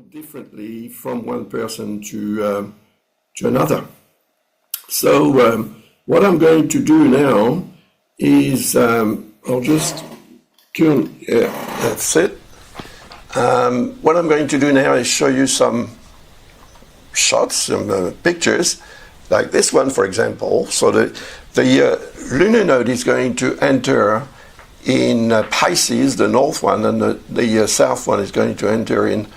differently from one person to another. So what I'm going to do now is I'll just that's it. What I'm going to do now is show you some shots, some pictures, like this one, for example. So the lunar node is going to enter in Pisces, the north one, and the south one is going to enter in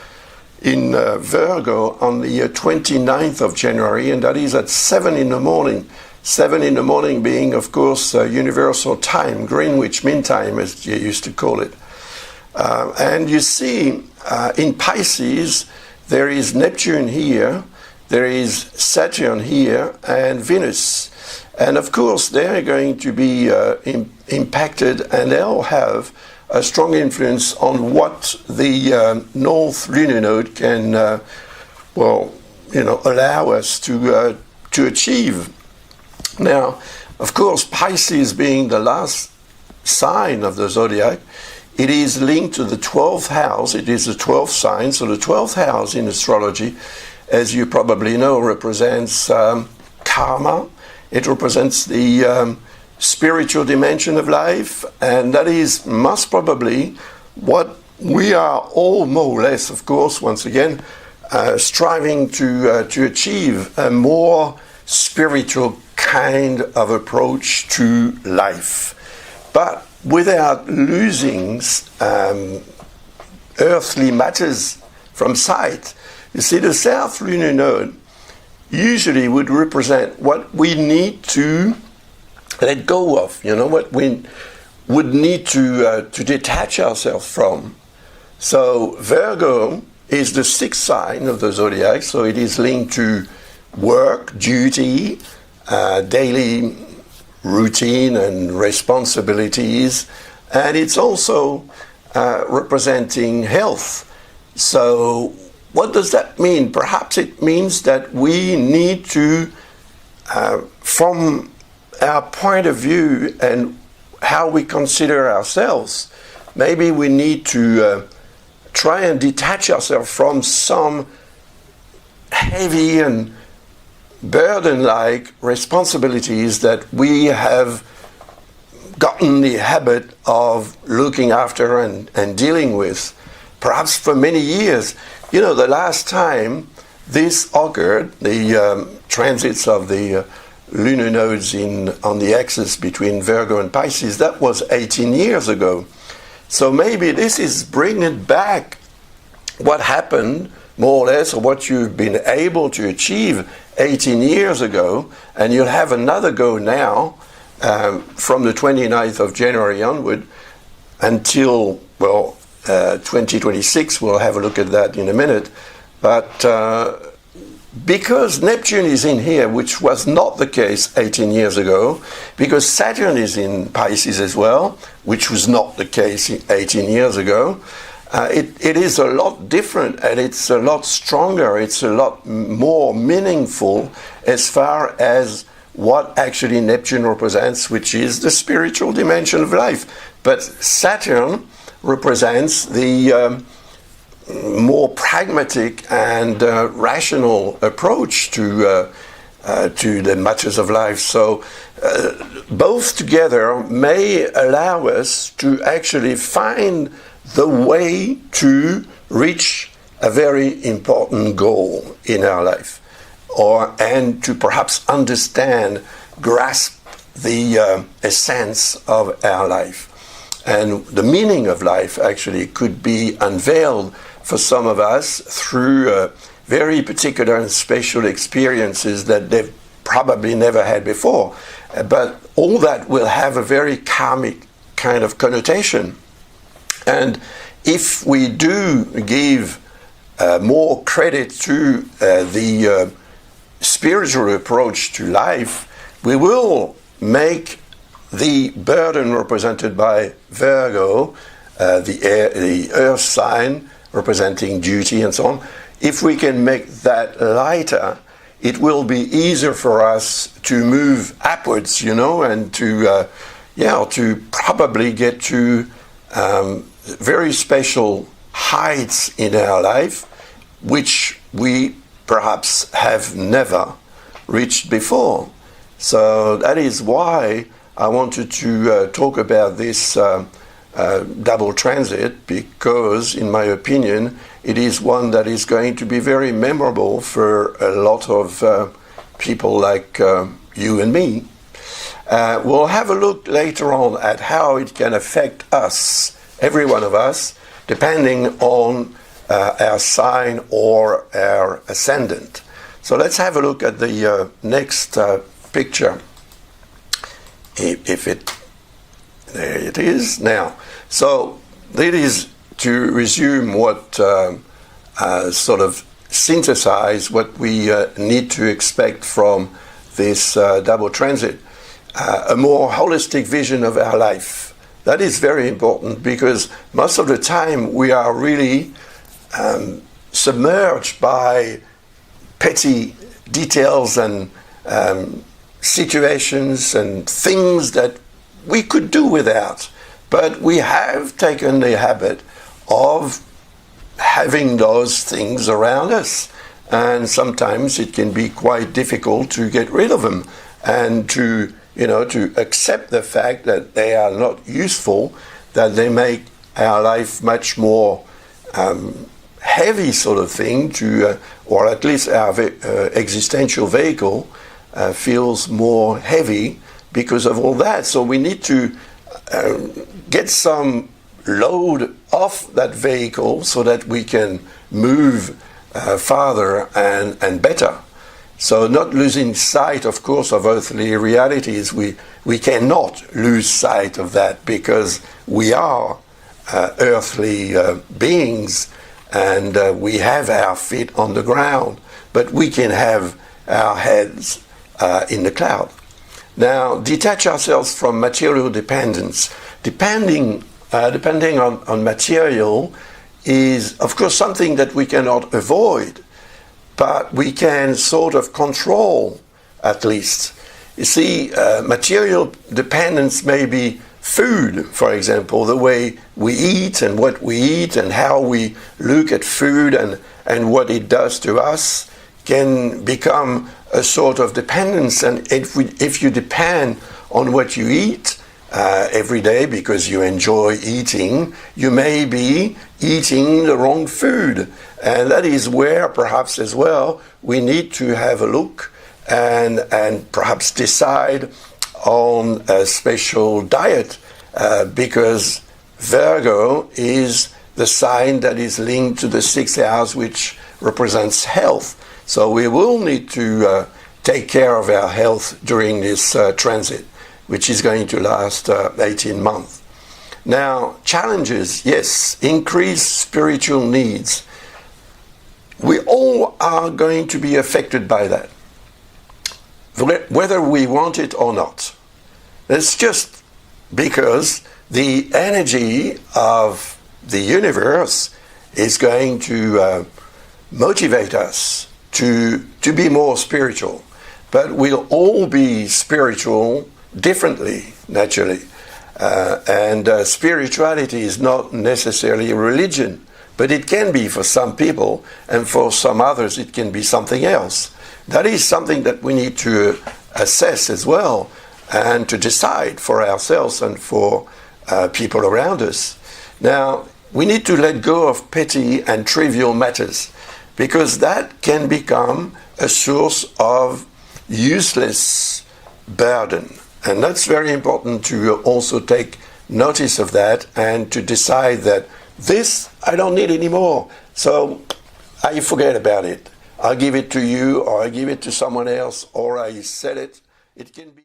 Virgo on the 29th of January, and that is at 7 in the morning. 7 in the morning being, of course, universal time, Greenwich Mean Time, as you used to call it. And you see, in Pisces, there is Neptune here, there is Saturn here, and Venus. And of course, they're going to be impacted, and they'll have a strong influence on what the North Lunar Node can, allow us to achieve. Now, of course, Pisces being the last sign of the zodiac, it is linked to the 12th house. It is the 12th sign. So the 12th house in astrology, as you probably know, represents karma. It represents the spiritual dimension of life, and that is most probably what we are all more or less, of course, once again, striving to achieve a more spiritual kind of approach to life, but without losing earthly matters from sight. You see, the South Lunar Node usually would represent what we need to let go of, what we would need to detach ourselves from. So Virgo is the sixth sign of the zodiac, so it is linked to work, duty, daily routine and responsibilities, and it's also representing health. So what does that mean? Perhaps it means that we need to, from our point of view and how we consider ourselves, maybe we need to try and detach ourselves from some heavy and burden-like responsibilities that we have gotten the habit of looking after and dealing with, perhaps for many years. The last time this occurred, the transits of the lunar nodes on the axis between Virgo and Pisces, that was 18 years ago. So maybe this is bringing back what happened, more or less, or what you've been able to achieve 18 years ago, and you'll have another go now from the 29th of January onward until, 2026. We'll have a look at that in a minute. But because Neptune is in here, which was not the case 18 years ago, because Saturn is in Pisces as well, which was not the case 18 years ago, it is a lot different, and it's a lot stronger, it's a lot more meaningful as far as what actually Neptune represents, which is the spiritual dimension of life. But Saturn represents the more pragmatic and rational approach to the matters of life. So both together may allow us to actually find the way to reach a very important goal in our life, and to perhaps understand, grasp the essence of our life. And the meaning of life actually could be unveiled for some of us through very particular and special experiences that they've probably never had before. But all that will have a very karmic kind of connotation. And if we do give more credit to the spiritual approach to life, we will make the burden represented by Virgo, the earth sign representing duty and so on, if we can make that lighter, it will be easier for us to move upwards, and to probably get to very special heights in our life, which we perhaps have never reached before. So that is why I wanted to talk about this double transit, because in my opinion it is one that is going to be very memorable for a lot of people like you and me. We'll have a look later on at how it can affect us, every one of us, depending on our sign or our ascendant. So let's have a look at the next picture. There it is now. So it is to resume what sort of synthesize what we need to expect from this double transit. A more holistic vision of our life. That is very important, because most of the time we are really submerged by petty details and situations and things that we could do without. But we have taken the habit of having those things around us. And sometimes it can be quite difficult to get rid of them and to accept the fact that they are not useful, that they make our life much more heavy sort of thing or at least our existential vehicle feels more heavy because of all that. So we need to get some load off that vehicle so that we can move farther and better. So not losing sight, of course, of earthly realities. We cannot lose sight of that, because we are earthly beings, and we have our feet on the ground, but we can have our heads in the cloud. Now, detach ourselves from material dependence. Depending on material is, of course, something that we cannot avoid, but we can sort of control, at least. You see, material dependence may be food, for example, the way we eat and what we eat and how we look at food and what it does to us can become a sort of dependence. And if you depend on what you eat every day because you enjoy eating, you may be eating the wrong food. And that is where perhaps as well we need to have a look and perhaps decide on a special diet, because Virgo is the sign that is linked to the 6th house, which represents health. So we will need to take care of our health during this transit, which is going to last 18 months. Now, challenges, yes, increased spiritual needs. We all are going to be affected by that, whether we want it or not. It's just because the energy of the universe is going to motivate us to be more spiritual. But we'll all be spiritual differently, naturally. And spirituality is not necessarily a religion, but it can be for some people, and for some others it can be something else. That is something that we need to assess as well, and to decide for ourselves and for people around us. Now, we need to let go of petty and trivial matters, because that can become a source of useless burden. And that's very important to also take notice of that and to decide that this I don't need anymore, so I forget about it. I'll give it to you, or I give it to someone else, or I sell it. It can be